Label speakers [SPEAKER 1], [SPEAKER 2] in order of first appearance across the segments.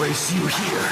[SPEAKER 1] embrace you here.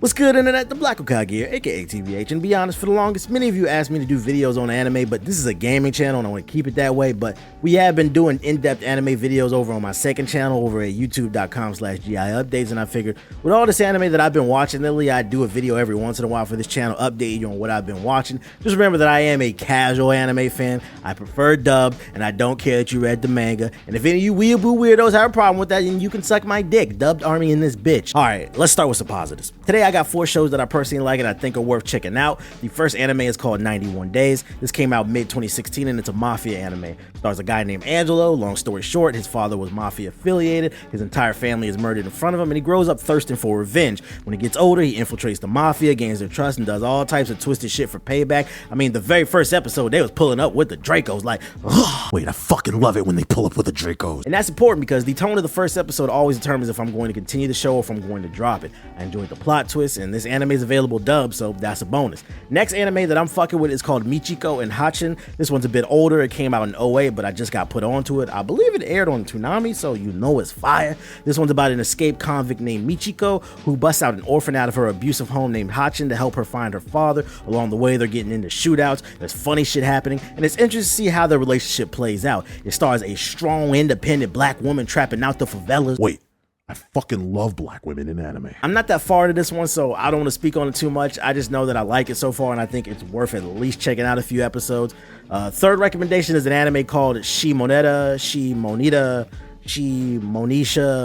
[SPEAKER 2] What's good, internet? The Black Hokage here, aka TVH, and to be honest, for the longest, many of you asked me to do videos on anime, but this is a gaming channel and I want to keep it that way. But we have been doing in-depth anime videos over on my second channel over at youtube.com/GIupdates, and I figured with all this anime that I've been watching lately, I'd do a video every once in a while for this channel, update you on what I've been watching. Just remember that I am a casual anime fan. I prefer dubbed, and I don't care that you read the manga. And if any of you weeaboo weirdos have a problem with that, then you can suck my dick. Dubbed army in this bitch. Alright, let's start with some positives. Today I got 4 shows that I personally like and I think are worth checking out. The first anime is called 91 Days. This came out mid-2016 and it's a mafia anime. It stars a guy named Angelo. Long story short, his father was mafia affiliated. His entire family is murdered in front of him and he grows up thirsting for revenge. When he gets older, he infiltrates the mafia, gains their trust, and does all types of twisted shit for payback. I mean, the very first episode, they was pulling up with the Dracos like, ugh. Wait, I fucking love it when they pull up with the Dracos. And that's important because the tone of the first episode always determines if I'm going to continue the show or if I'm going to drop it. I enjoyed the plot twist, and this anime is available dubbed, so that's a bonus. Next anime that I'm fucking with is called Michiko Hatchin. This one's a bit older. It came out in 08, but I just got put onto it. I believe it aired on Toonami, so you know it's fire. This one's about an escaped convict named Michiko who busts out an orphan out of her abusive home named Hatchin to help her find her father. Along the way, they're getting into shootouts. There's funny shit happening, and it's interesting to see how their relationship plays out. It stars a strong, independent black woman trapping out the favelas.
[SPEAKER 3] Wait, I fucking love black women in anime.
[SPEAKER 2] I'm not that far into this one, so I don't want to speak on it too much. I just know that I like it so far, and I think it's worth at least checking out a few episodes. Third recommendation is an anime called Shimoneta,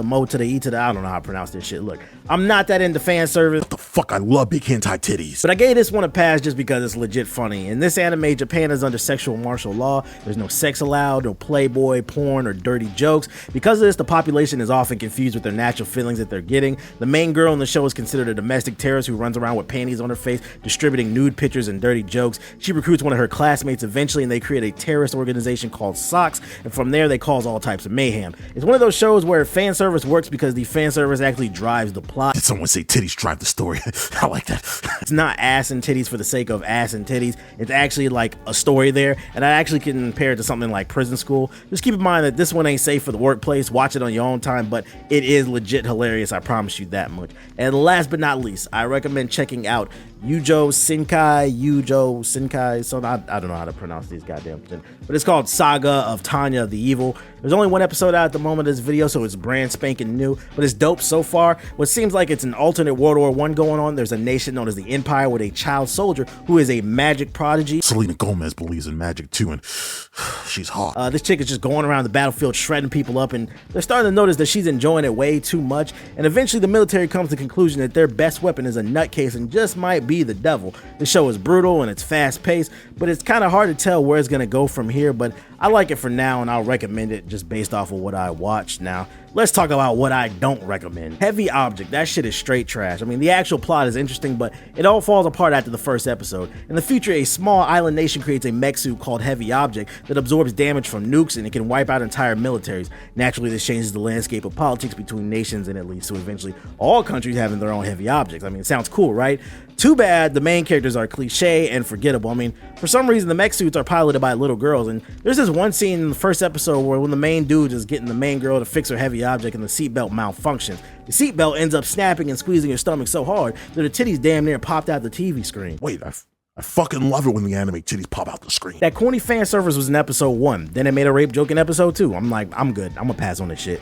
[SPEAKER 2] Mo to the E to the, I don't know how to pronounce this shit. Look, I'm not that into fan service.
[SPEAKER 3] What the fuck? I love big hentai titties.
[SPEAKER 2] But I gave this one a pass just because it's legit funny. In this anime, Japan is under sexual martial law. There's no sex allowed, no playboy, porn, or dirty jokes. Because of this, the population is often confused with their natural feelings that they're getting. The main girl in the show is considered a domestic terrorist who runs around with panties on her face, distributing nude pictures and dirty jokes. She recruits one of her classmates eventually, and they create a terrorist organization called Socks, and from there, they cause all types of mayhem. It's one of those shows where fan service works because the fan service actually drives the plot.
[SPEAKER 3] Did someone say titties drive the story? I like that.
[SPEAKER 2] It's not ass and titties for the sake of ass and titties. It's actually like a story there, and I actually can compare it to something like Prison School. Just keep in mind that this one ain't safe for the workplace. Watch it on your own time, but it is legit hilarious. I promise you that much. And last but not least, I recommend checking out Youjo Senki. So I don't know how to pronounce these goddamn things, but it's called Saga of Tonya the Evil. There's only one episode out at the moment of this video, so it's brand spanking new, but it's dope so far. What seems like it's an alternate World War I going on. There's a nation known as the Empire with a child soldier who is a magic prodigy.
[SPEAKER 3] Selena Gomez believes in magic too, and she's hot.
[SPEAKER 2] This chick is just going around the battlefield shredding people up, and they're starting to notice that she's enjoying it way too much, and eventually the military comes to the conclusion that their best weapon is a nutcase and just might be the devil. The show is brutal and it's fast paced, but it's kind of hard to tell where it's gonna go from here, but I like it for now and I'll recommend it just based off of what I watched. Now let's talk about what I don't recommend. Heavy Object, that shit is straight trash. I mean, the actual plot is interesting, but it all falls apart after the first episode. In the future, a small island nation creates a mech suit called Heavy Object that absorbs damage from nukes and it can wipe out entire militaries. Naturally, this changes the landscape of politics between nations and it leads to eventually all countries having their own heavy objects. I mean, it sounds cool, right? Too bad the main characters are cliche and forgettable. I mean, for some reason, the mech suits are piloted by little girls, and there's this one scene in the first episode where when the main dude is getting the main girl to fix her heavy object and the seatbelt malfunctions, the seatbelt ends up snapping and squeezing her stomach so hard that her titties damn near popped out the TV screen.
[SPEAKER 3] Wait, I fucking love it when the anime titties pop out the screen.
[SPEAKER 2] That corny fan service was in episode 1. Then it made a rape joke in episode 2. I'm like, I'm good. I'm gonna pass on this shit.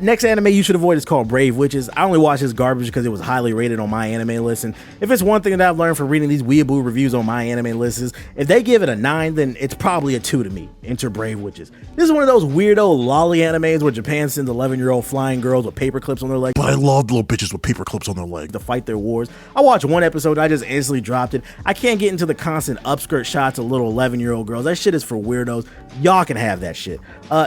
[SPEAKER 2] Next anime you should avoid is called Brave Witches. I only watched this garbage because it was highly rated on my anime list, and if it's one thing that I've learned from reading these weeaboo reviews on my anime lists is if they give it a 9, then it's probably a 2 to me. Enter Brave Witches. This is one of those weirdo lolly animes where Japan sends 11-year-old flying girls with paper clips on their legs.
[SPEAKER 3] But I love little bitches with paper clips on their legs
[SPEAKER 2] to fight their wars. I watched one episode and I just instantly dropped it. I can't get into the constant upskirt shots of little 11-year-old girls. That shit is for weirdos. Y'all can have that shit.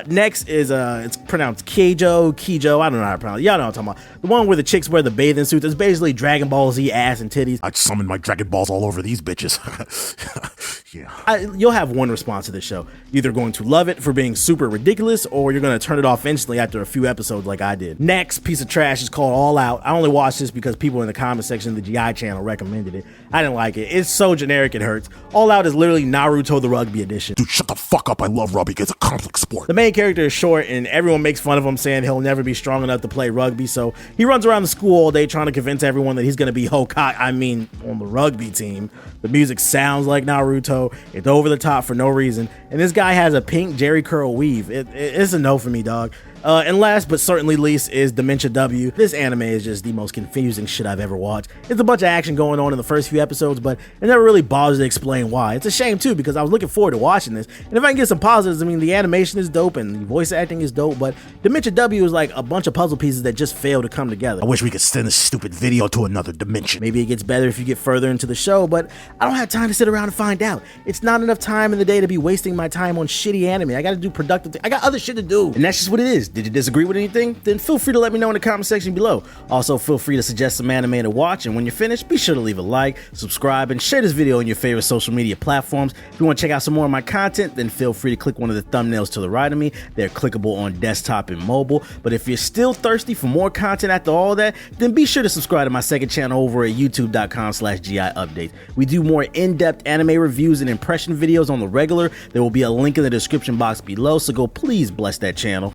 [SPEAKER 2] Next is it's pronounced Keijo. I don't know how to pronounce it. Y'all know what I'm talking about. The one where the chicks wear the bathing suits. It's basically Dragon Ball Z ass and titties.
[SPEAKER 3] I'd summon my Dragon Balls all over these bitches. Yeah.
[SPEAKER 2] You'll have one response to this show. You're either going to love it for being super ridiculous, or you're going to turn it off instantly after a few episodes like I did. Next piece of trash is called All Out. I only watched this because people in the comment section of the GI channel recommended it. I didn't like it. It's so generic American hurts. All Out is literally Naruto the rugby edition.
[SPEAKER 3] Dude, shut the fuck up. I love rugby. It's a complex sport.
[SPEAKER 2] The main character is short and everyone makes fun of him saying he'll never be strong enough to play rugby, so he runs around the school all day trying to convince everyone that he's gonna be Hokage, on the rugby team. The music sounds like Naruto, it's over the top for no reason, and this guy has a pink Jerry curl weave. It's a no for me, dog. And last but certainly least is Dementia W. This anime is just the most confusing shit I've ever watched. It's a bunch of action going on in the first few episodes, but it never really bothers to explain why. It's a shame too, because I was looking forward to watching this, and if I can get some positives, I mean, the animation is dope and the voice acting is dope, but Dementia W is like a bunch of puzzle pieces that just fail to come together.
[SPEAKER 3] I wish we could send this stupid video to another dimension.
[SPEAKER 2] Maybe it gets better if you get further into the show, but I don't have time to sit around and find out. It's not enough time in the day to be wasting my time on shitty anime. I gotta do productive things. I got other shit to do, and that's just what it is. Did you disagree with anything? Then feel free to let me know in the comment section below. Also, feel free to suggest some anime to watch, and when you're finished, be sure to leave a like, subscribe, and share this video on your favorite social media platforms. If you want to check out some more of my content, then feel free to click one of the thumbnails to the right of me. They're clickable on desktop and mobile. But if you're still thirsty for more content after all that, then be sure to subscribe to my second channel over at youtube.com/GIupdates. We do more in-depth anime reviews and impression videos on the regular. There will be a link in the description box below, so go please bless that channel.